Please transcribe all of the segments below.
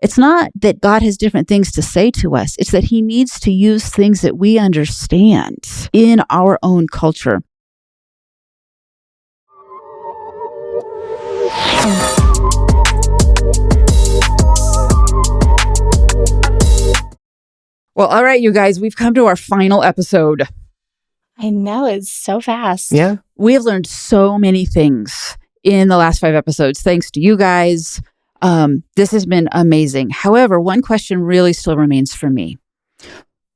It's not that God has different things to say to us. It's that he needs to use things that we understand in our own culture. Well, all right, you guys, we've come to our final episode. I know, it's so fast. Yeah. We have learned so many things in the last 5 episodes, thanks to you guys. This has been amazing. However, one question really still remains for me.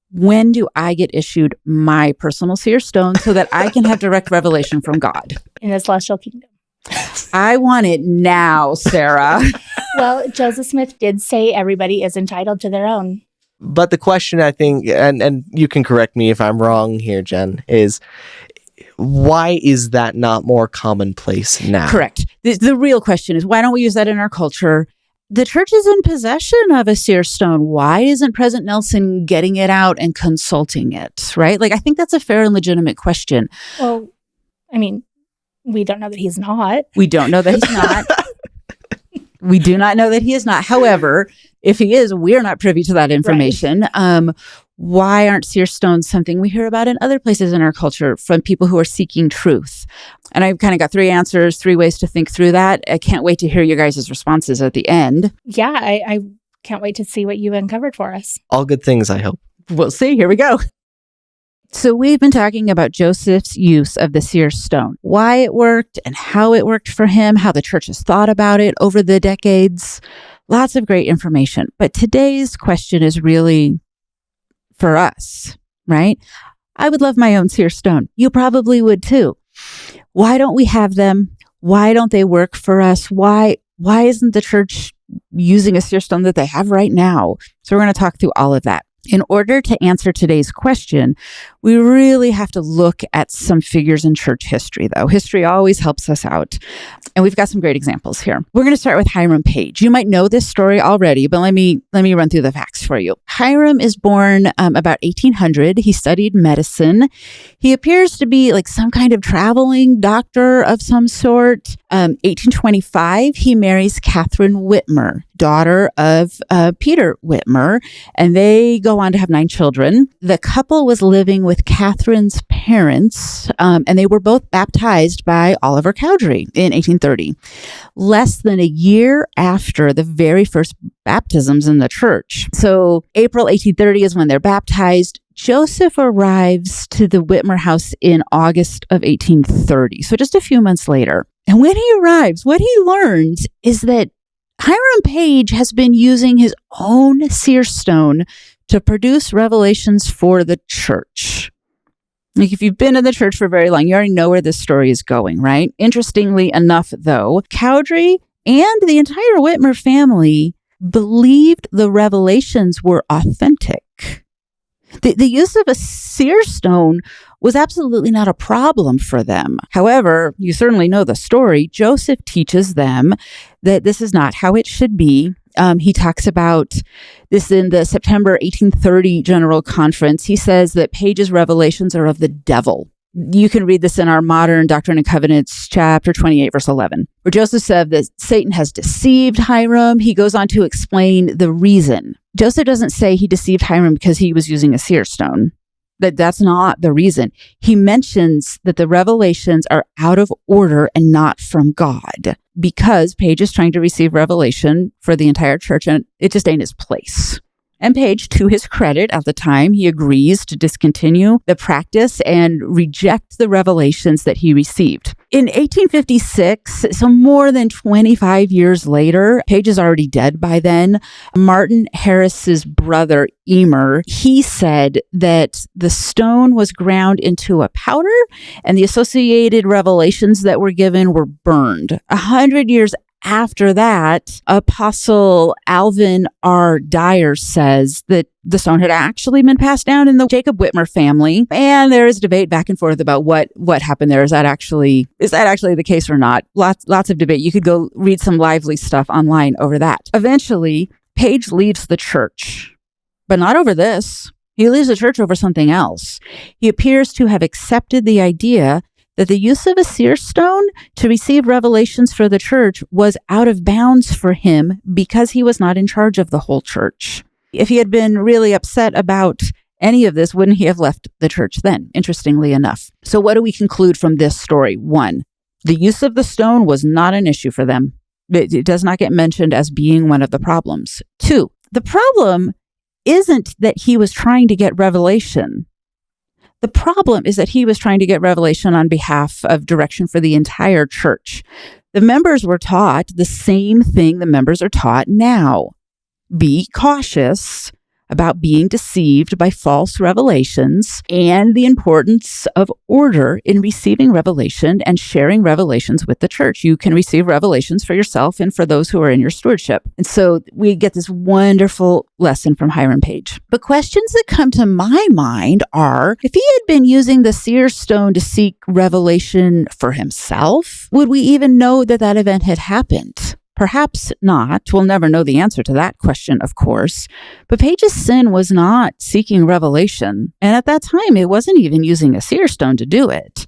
When do I get issued my personal seer stone so that I can have direct revelation from God? In the celestial kingdom. I want it now, Sarah. Well, Joseph Smith did say everybody is entitled to their own. But the question, I think, and you can correct me if I'm wrong here, Jen, is why is that not more commonplace now? Correct. The real question is, why don't we use that in our culture? The church is in possession of a seer stone. Why isn't President Nelson getting it out and consulting it, right? Like, I think that's a fair and legitimate question. Well, I mean, we don't know that he's not. We don't know that he's not. We do not know that he is not. However, if he is, we're not privy to that information. Right. Why aren't seer stones something we hear about in other places in our culture from people who are seeking truth? And I've kind of got 3 answers, 3 ways to think through that. I can't wait to hear your guys' responses at the end. Yeah, I can't wait to see what you uncovered for us. All good things, I hope. We'll see. Here we go. So we've been talking about Joseph's use of the seer stone, why it worked and how it worked for him, how the church has thought about it over the decades. Lots of great information. But today's question is really for us, right? I would love my own seer stone. You probably would too. Why don't we have them? Why don't they work for us? Why isn't the church using a seer stone that they have right now? So we're going to talk through all of that. In order to answer today's question, we really have to look at some figures in church history, though. History always helps us out. And we've got some great examples here. We're going to start with Hiram Page. You might know this story already, but let me run through the facts for you. Hiram is born about 1800. He studied medicine. He appears to be like some kind of traveling doctor of some sort. 1825, he marries Catherine Whitmer, daughter of Peter Whitmer, and they go on to have 9 children. The couple was living with Catherine's parents, and they were both baptized by Oliver Cowdery in 1830. Less than a year after the very first baptisms in the church. So April 1830 is when they're baptized. Joseph arrives to the Whitmer house in August of 1830, so just a few months later. And when he arrives, what he learns is that Hiram Page has been using his own seer stone to produce revelations for the church. Like, if you've been in the church for very long, you already know where this story is going, right? Interestingly enough, though, Cowdery and the entire Whitmer family believed the revelations were authentic. The use of a seer stone was absolutely not a problem for them. However, you certainly know the story. Joseph teaches them that this is not how it should be. He talks about this in the September 1830 General Conference. He says that Page's revelations are of the devil. You can read this in our Modern Doctrine and Covenants, chapter 28, verse 11, where Joseph said that Satan has deceived Hiram. He goes on to explain the reason. Joseph doesn't say he deceived Hiram because he was using a seer stone. That's not the reason. He mentions that the revelations are out of order and not from God, because Page is trying to receive revelation for the entire church, and it just ain't his place. And Page, to his credit at the time, he agrees to discontinue the practice and reject the revelations that he received. In 1856, so more than 25 years later, Page is already dead by then, Martin Harris's brother, Emer, he said that the stone was ground into a powder and the associated revelations that were given were burned. 100 years after that, Apostle Alvin R. Dyer says that the stone had actually been passed down in the Jacob Whitmer family. And there is debate back and forth about what happened there. Is that actually the case or not? Lots of debate. You could go read some lively stuff online over that. Eventually, Page leaves the church, but not over this. He leaves the church over something else. He appears to have accepted the idea that the use of a seer stone to receive revelations for the church was out of bounds for him because he was not in charge of the whole church. If he had been really upset about any of this, wouldn't he have left the church then, interestingly enough? So what do we conclude from this story? 1, the use of the stone was not an issue for them. It does not get mentioned as being one of the problems. 2, the problem isn't that he was trying to get revelation. The problem is that he was trying to get revelation on behalf of direction for the entire church. The members were taught the same thing the members are taught now. Be cautious about being deceived by false revelations and the importance of order in receiving revelation and sharing revelations with the church. You can receive revelations for yourself and for those who are in your stewardship. And so we get this wonderful lesson from Hiram Page. But questions that come to my mind are, if he had been using the seer stone to seek revelation for himself, would we even know that that event had happened? Perhaps not. We'll never know the answer to that question, of course. But Page's sin was not seeking revelation. And at that time, it wasn't even using a seer stone to do it.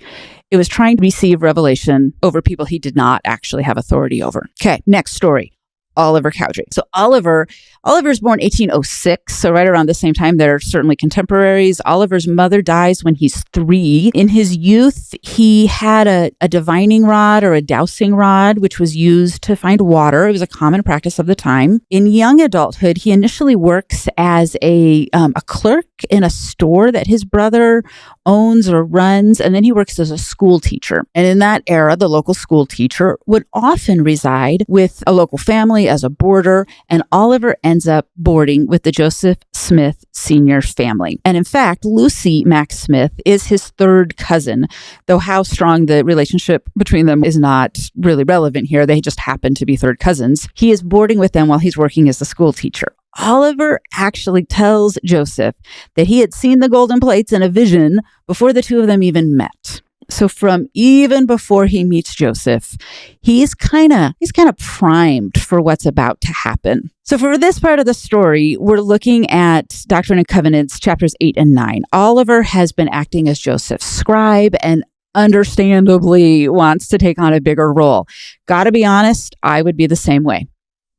It was trying to receive revelation over people he did not actually have authority over. Okay, next story. Oliver Cowdery. So Oliver's born 1806, so right around the same time. They're certainly contemporaries. Oliver's mother dies when he's 3. In his youth, he had a divining rod or a dowsing rod, which was used to find water. It was a common practice of the time. In young adulthood, he initially works as a clerk in a store that his brother owns or runs, and then he works as a school teacher. And in that era, the local school teacher would often reside with a local family as a boarder, and Oliver ends up boarding with the Joseph Smith Sr. family. And in fact, Lucy Mack Smith is his 3rd cousin, though how strong the relationship between them is not really relevant here. They just happen to be 3rd cousins. He is boarding with them while he's working as a school teacher. Oliver actually tells Joseph that he had seen the golden plates in a vision before the two of them even met. So from even before he meets Joseph, he's kind of primed for what's about to happen. So for this part of the story, we're looking at Doctrine and Covenants, chapters 8 and 9. Oliver has been acting as Joseph's scribe and understandably wants to take on a bigger role. Gotta be honest, I would be the same way.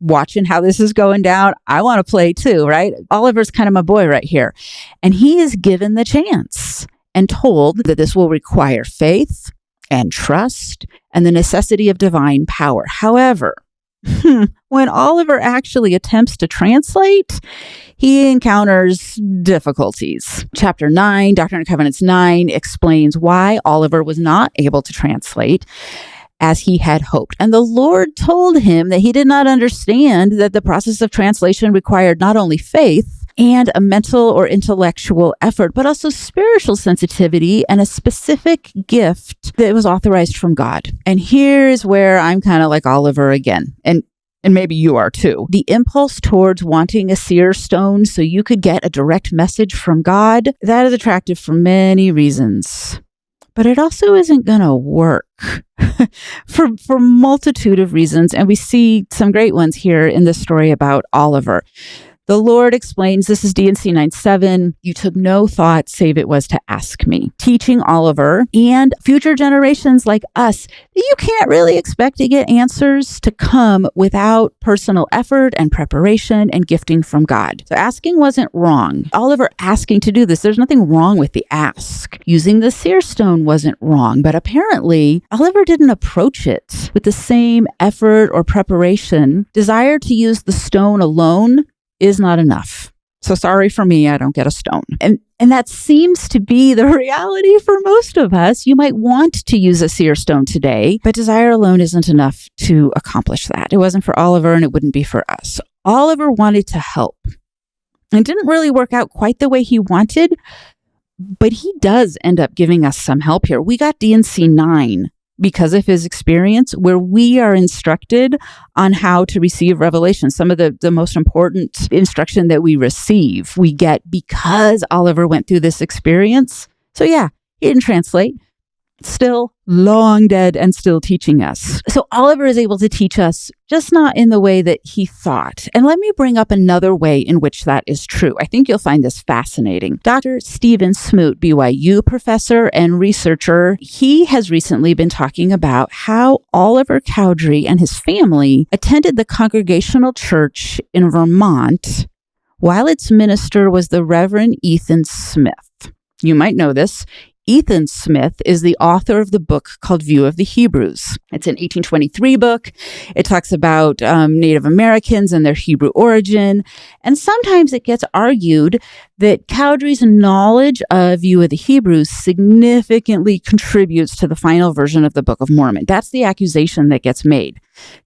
Watching how this is going down, I want to play too, right? Oliver's kind of my boy right here. And he is given the chance and told that this will require faith and trust and the necessity of divine power. However, when Oliver actually attempts to translate, he encounters difficulties. Chapter 9, Doctrine and Covenants 9, explains why Oliver was not able to translate as he had hoped. And the Lord told him that he did not understand that the process of translation required not only faith and a mental or intellectual effort, but also spiritual sensitivity and a specific gift that was authorized from God. And here's where I'm kind of like Oliver again. And maybe you are too. The impulse towards wanting a seer stone so you could get a direct message from God, that is attractive for many reasons. But it also isn't going to work for multitude of reasons. And we see some great ones here in this story about Oliver. The Lord explains, this is D&C 9:7, you took no thought save it was to ask me. Teaching Oliver and future generations like us that you can't really expect to get answers to come without personal effort and preparation and gifting from God. So asking wasn't wrong. Oliver asking to do this, there's nothing wrong with the ask. Using the seer stone wasn't wrong, but apparently Oliver didn't approach it with the same effort or preparation. Desire to use the stone alone is not enough. So sorry for me, I don't get a stone. And that seems to be the reality for most of us. You might want to use a seer stone today, but desire alone isn't enough to accomplish that. It wasn't for Oliver and it wouldn't be for us. Oliver wanted to help. It didn't really work out quite the way he wanted, but he does end up giving us some help here. We got D&C 9 because of his experience, where we are instructed on how to receive revelation. Some of the most important instruction that we receive, we get because Oliver went through this experience. So yeah, he didn't translate. still long dead and still teaching us. So Oliver is able to teach us, just not in the way that he thought. And let me bring up another way in which that is true. I think you'll find this fascinating. Dr. Stephen Smoot, BYU professor and researcher, he has recently been talking about how Oliver Cowdery and his family attended the Congregational Church in Vermont while its minister was the Reverend Ethan Smith. You might know this. Ethan Smith is the author of the book called View of the Hebrews. It's an 1823 book. It talks about Native Americans and their Hebrew origin. And sometimes it gets argued that Cowdery's knowledge of View of the Hebrews significantly contributes to the final version of the Book of Mormon. That's the accusation that gets made.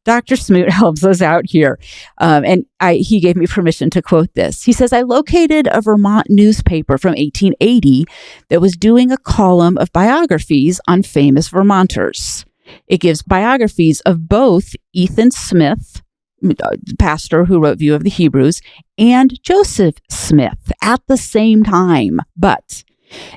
Dr. Smoot helps us out here, he gave me permission to quote this. He says, I located a Vermont newspaper from 1880 that was doing a column of biographies on famous Vermonters. It gives biographies of both Ethan Smith, pastor who wrote View of the Hebrews, and Joseph Smith at the same time. But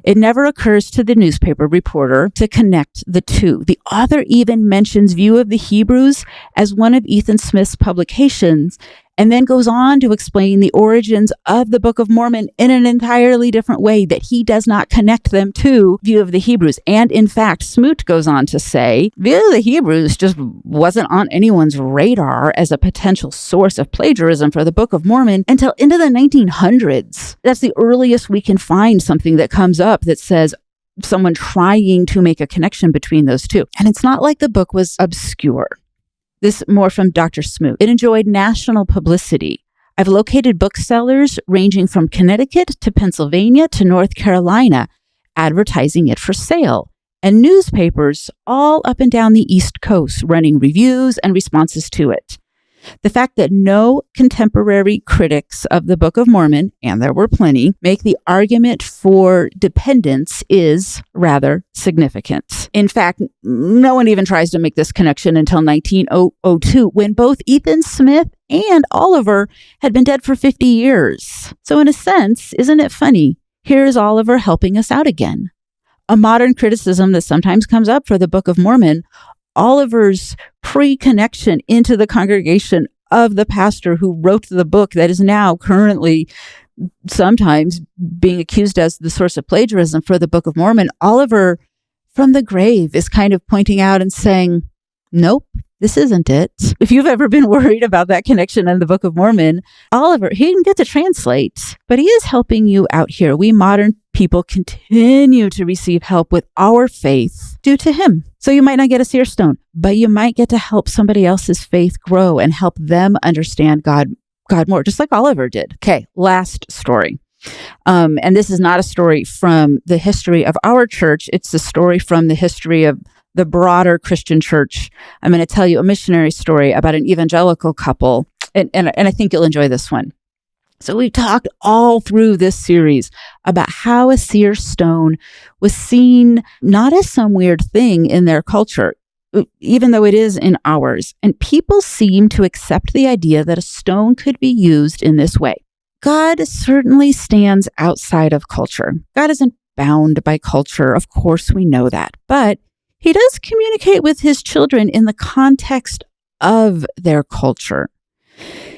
it never occurs to the newspaper reporter to connect the two. The author even mentions View of the Hebrews as one of Ethan Smith's publications, and then goes on to explain the origins of the Book of Mormon in an entirely different way, that he does not connect them to View of the Hebrews. And in fact, Smoot goes on to say, View of the Hebrews just wasn't on anyone's radar as a potential source of plagiarism for the Book of Mormon until into the 1900s. That's the earliest we can find something that comes up that says someone trying to make a connection between those two. And it's not like the book was obscure. This more from Dr. Smoot. It enjoyed national publicity. I've located booksellers ranging from Connecticut to Pennsylvania to North Carolina advertising it for sale, and newspapers all up and down the East Coast running reviews and responses to it. The fact that no contemporary critics of the Book of Mormon, and there were plenty, make the argument for dependence is rather significant. In fact, no one even tries to make this connection until 1902, when both Ethan Smith and Oliver had been dead for 50 years. So in a sense, isn't it funny? Here's Oliver helping us out again. A modern criticism that sometimes comes up for the Book of Mormon, Oliver's pre-connection into the congregation of the pastor who wrote the book that is now currently sometimes being accused as the source of plagiarism for the Book of Mormon. Oliver from the grave is kind of pointing out and saying, nope, this isn't it. If you've ever been worried about that connection in the Book of Mormon, Oliver, he didn't get to translate, but he is helping you out here. We modern people continue to receive help with our faith due to him. So you might not get a seer stone, but you might get to help somebody else's faith grow and help them understand God more, just like Oliver did. Okay, last story. And this is not a story from the history of our church. It's a story from the history of the broader Christian church. I'm going to tell you a missionary story about an evangelical couple, and I think you'll enjoy this one. So we've talked all through this series about how a seer stone was seen not as some weird thing in their culture, even though it is in ours. And people seem to accept the idea that a stone could be used in this way. God certainly stands outside of culture. God isn't bound by culture. Of course, we know that. But he does communicate with his children in the context of their culture.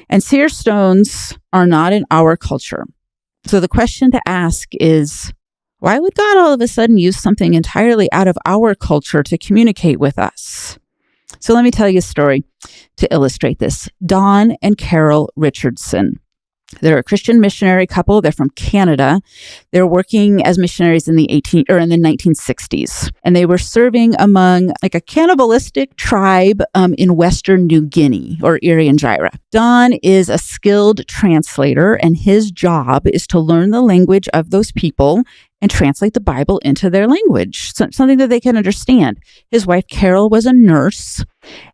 And seer stones are not in our culture. So the question to ask is, why would God all of a sudden use something entirely out of our culture to communicate with us? So let me tell you a story to illustrate this. Don and Carol Richardson. They're a Christian missionary couple. They're from Canada. They're working as missionaries in the 1960s. And they were serving among like a cannibalistic tribe in Western New Guinea or Irian Jaya. Don is a skilled translator, and his job is to learn the language of those people and translate the Bible into their language, something that they can understand. His wife, Carol, was a nurse,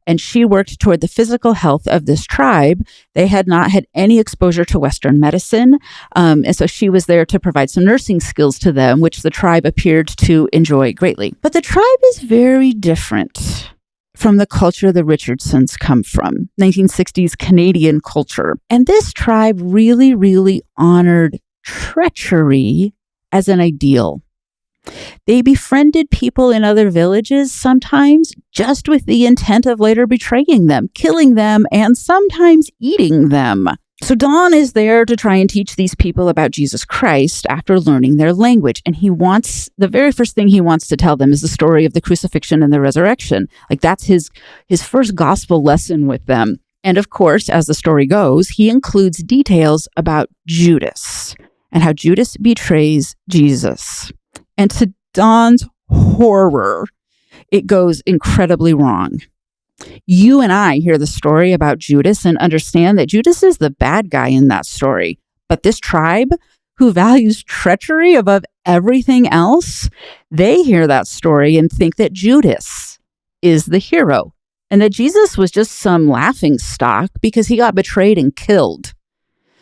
and she worked toward the physical health of this tribe. They had not had any exposure to Western medicine, and so she was there to provide some nursing skills to them, which the tribe appeared to enjoy greatly. But the tribe is very different from the culture the Richardsons come from, 1960s Canadian culture. And this tribe really, really honored treachery as an ideal. They befriended people in other villages, sometimes just with the intent of later betraying them, killing them, and sometimes eating them. So Don is there to try and teach these people about Jesus Christ after learning their language. And the very first thing he wants to tell them is the story of the crucifixion and the resurrection. Like, that's his first gospel lesson with them. And of course, as the story goes, he includes details about Judas and how Judas betrays Jesus. And to Don's horror, it goes incredibly wrong. You and I hear the story about Judas and understand that Judas is the bad guy in that story. But this tribe, who values treachery above everything else, they hear that story and think that Judas is the hero and that Jesus was just some laughing stock because he got betrayed and killed.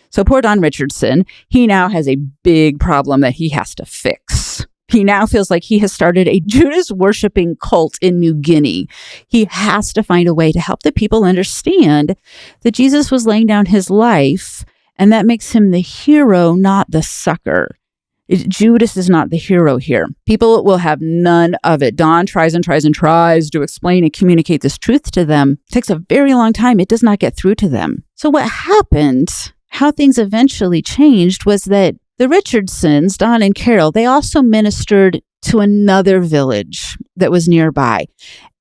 So poor Don Richardson, he now has a big problem that he has to fix. He now feels like he has started a Judas-worshipping cult in New Guinea. He has to find a way to help the people understand that Jesus was laying down his life, and that makes him the hero, not the sucker. Judas is not the hero here. People will have none of it. Don tries to explain and communicate this truth to them. It takes a very long time. It does not get through to them. So what happened, how things eventually changed, was that the Richardsons, Don and Carol, they also ministered to another village that was nearby.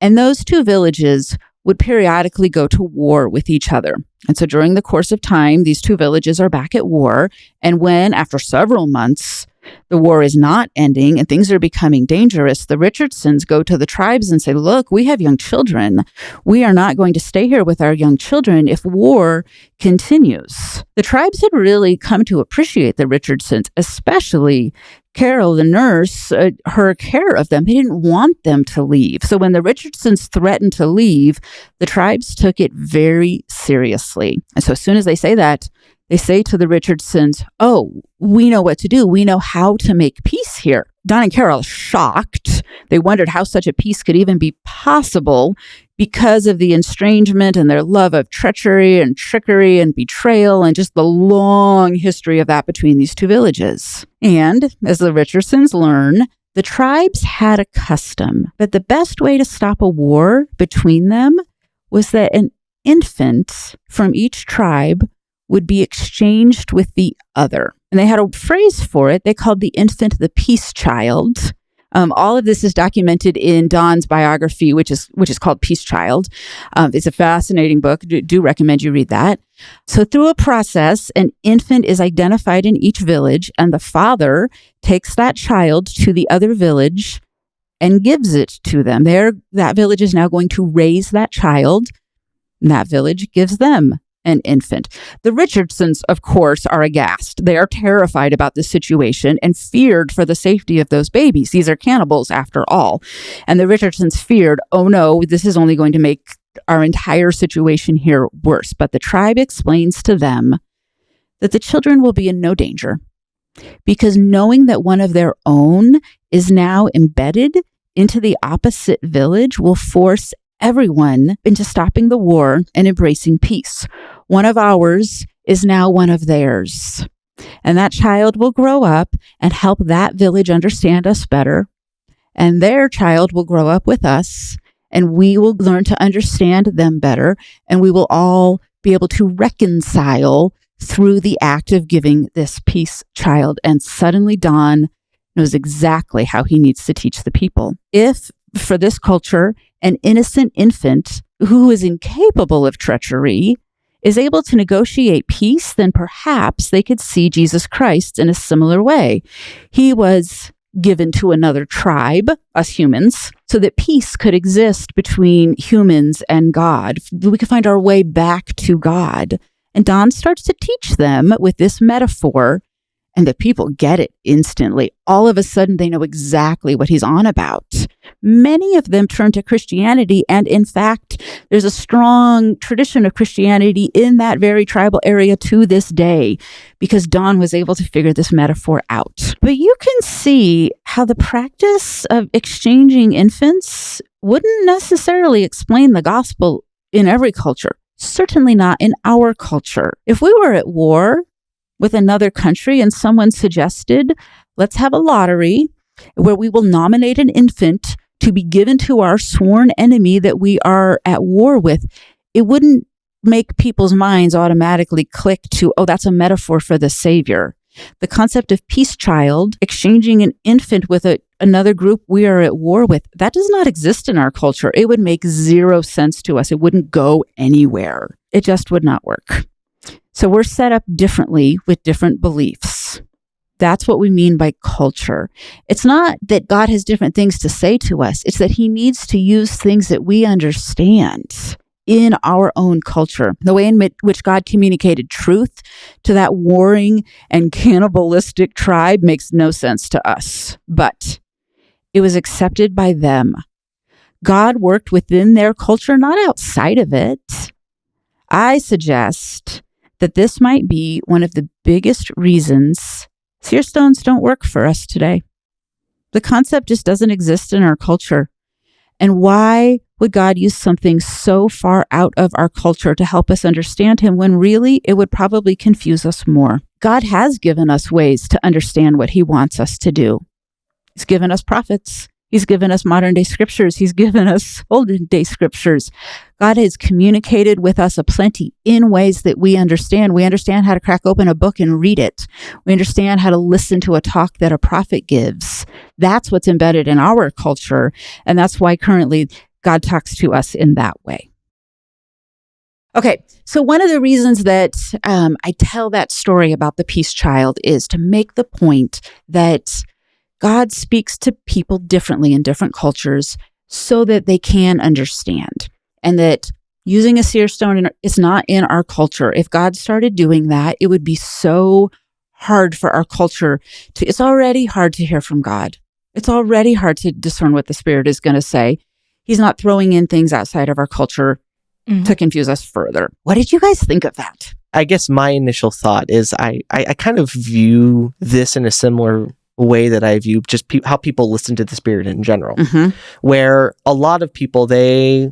And those two villages would periodically go to war with each other. And so during the course of time, these two villages are back at war. And when, after several months, the war is not ending and things are becoming dangerous, the Richardsons go to the tribes and say, look, we have young children. We are not going to stay here with our young children if war continues. The tribes had really come to appreciate the Richardsons, especially Carol, the nurse, her care of them. They didn't want them to leave. So when the Richardsons threatened to leave, the tribes took it very seriously. And so as soon as they say that, they say to the Richardsons, oh, we know what to do. We know how to make peace here. Don and Carol, shocked. They wondered how such a peace could even be possible because of the estrangement and their love of treachery and trickery and betrayal and just the long history of that between these two villages. And as the Richardsons learn, the tribes had a custom that the best way to stop a war between them was that an infant from each tribe would be exchanged with the other. And they had a phrase for it. They called the infant the peace child. All of this is documented in Don's biography, which is called Peace Child. It's a fascinating book. Do recommend you read that. So through a process, an infant is identified in each village, and the father takes that child to the other village and gives it to them. That village is now going to raise that child, and that village gives them an infant. The Richardsons, of course, are aghast. They are terrified about this situation and feared for the safety of those babies. These are cannibals, after all. And the Richardsons feared, oh no, this is only going to make our entire situation here worse. But the tribe explains to them that the children will be in no danger because knowing that one of their own is now embedded into the opposite village will force everyone into stopping the war and embracing peace. One of ours is now one of theirs. And that child will grow up and help that village understand us better. And their child will grow up with us, and we will learn to understand them better. And we will all be able to reconcile through the act of giving this peace child. And suddenly Don knows exactly how he needs to teach the people. If, for this culture, an innocent infant who is incapable of treachery is able to negotiate peace, then perhaps they could see Jesus Christ in a similar way. He was given to another tribe, us humans, so that peace could exist between humans and God. We could find our way back to God. And Don starts to teach them with this metaphor, and the people get it instantly. All of a sudden, they know exactly what he's on about. Many of them turn to Christianity, and in fact, there's a strong tradition of Christianity in that very tribal area to this day, because Don was able to figure this metaphor out. But you can see how the practice of exchanging infants wouldn't necessarily explain the gospel in every culture, certainly not in our culture. If we were at war with another country and someone suggested, let's have a lottery where we will nominate an infant to be given to our sworn enemy that we are at war with, it wouldn't make people's minds automatically click to, oh, that's a metaphor for the Savior. The concept of peace child, exchanging an infant with another group we are at war with, that does not exist in our culture. It would make zero sense to us. It wouldn't go anywhere. It just would not work. So we're set up differently with different beliefs. That's what we mean by culture. It's not that God has different things to say to us. It's that he needs to use things that we understand in our own culture. The way in which God communicated truth to that warring and cannibalistic tribe makes no sense to us, but it was accepted by them. God worked within their culture, not outside of it. I suggest that this might be one of the biggest reasons seer stones don't work for us today. The concept just doesn't exist in our culture. And why would God use something so far out of our culture to help us understand him when really it would probably confuse us more? God has given us ways to understand what he wants us to do. He's given us prophets. He's given us modern day scriptures. He's given us olden day scriptures. God has communicated with us aplenty in ways that we understand. We understand how to crack open a book and read it. We understand how to listen to a talk that a prophet gives. That's what's embedded in our culture. And that's why currently God talks to us in that way. Okay, so one of the reasons that I tell that story about the peace child is to make the point that God speaks to people differently in different cultures so that they can understand, and that using a seer stone is not in our culture. If God started doing that, it would be so hard for our culture to, it's already hard to hear from God. It's already hard to discern what the Spirit is going to say. He's not throwing in things outside of our culture to confuse us further. What did you guys think of that? I guess my initial thought is I kind of view this in a similar way that I view just how people listen to the Spirit in general, where a lot of people, they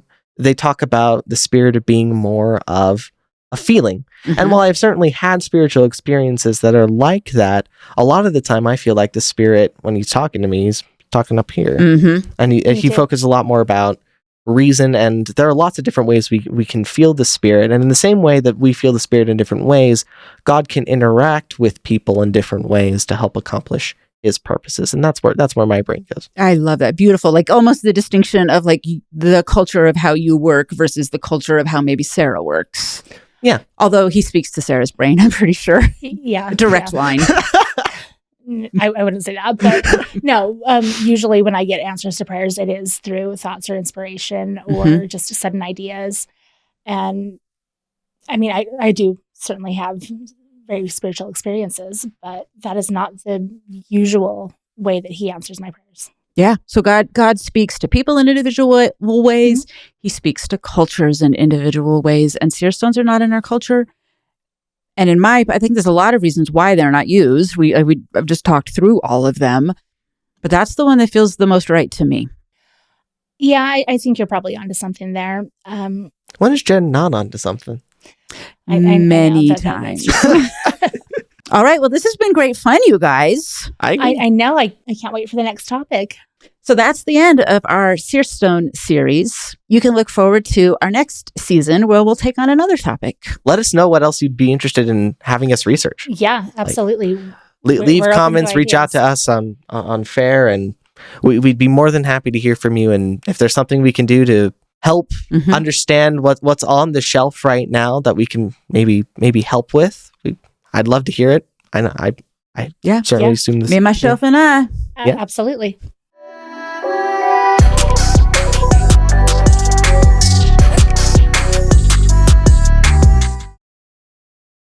talk about the Spirit of being more of a feeling. And while I've certainly had spiritual experiences that are like that, a lot of the time I feel like the Spirit, when he's talking to me, he's talking up here. And he focuses a lot more about reason, and there are lots of different ways we can feel the Spirit. And in the same way that we feel the Spirit in different ways, God can interact with people in different ways to help accomplish his purposes. And that's where my brain goes. I love that. Beautiful. Like almost the distinction of like the culture of how you work versus the culture of how maybe Sarah works. Yeah. Although he speaks to Sarah's brain, I'm pretty sure. Yeah. Direct line. I wouldn't say that, but no, usually when I get answers to prayers, it is through thoughts or inspiration or just sudden ideas. And I mean, I do certainly have very spiritual experiences, but that is not the usual way that he answers my prayers. Yeah. So God speaks to people in individual ways. He speaks to cultures in individual ways. And seer stones are not in our culture. And I think there's a lot of reasons why they're not used. I've just talked through all of them, but that's the one that feels the most right to me. Yeah, I think you're probably onto something there. When is Jen not onto something? Many times. All right. Well, this has been great fun, you guys. I know. I can't wait for the next topic. So that's the end of our Seer Stone series. You can look forward to our next season where we'll take on another topic. Let us know what else you'd be interested in having us research. Yeah, absolutely. Leave comments, reach out to us on Fair, and we'd be more than happy to hear from you. And if there's something we can do to help understand what's on the shelf right now that we can maybe help with, I'd love to hear it. I certainly assume this. Me, myself, and I. Absolutely.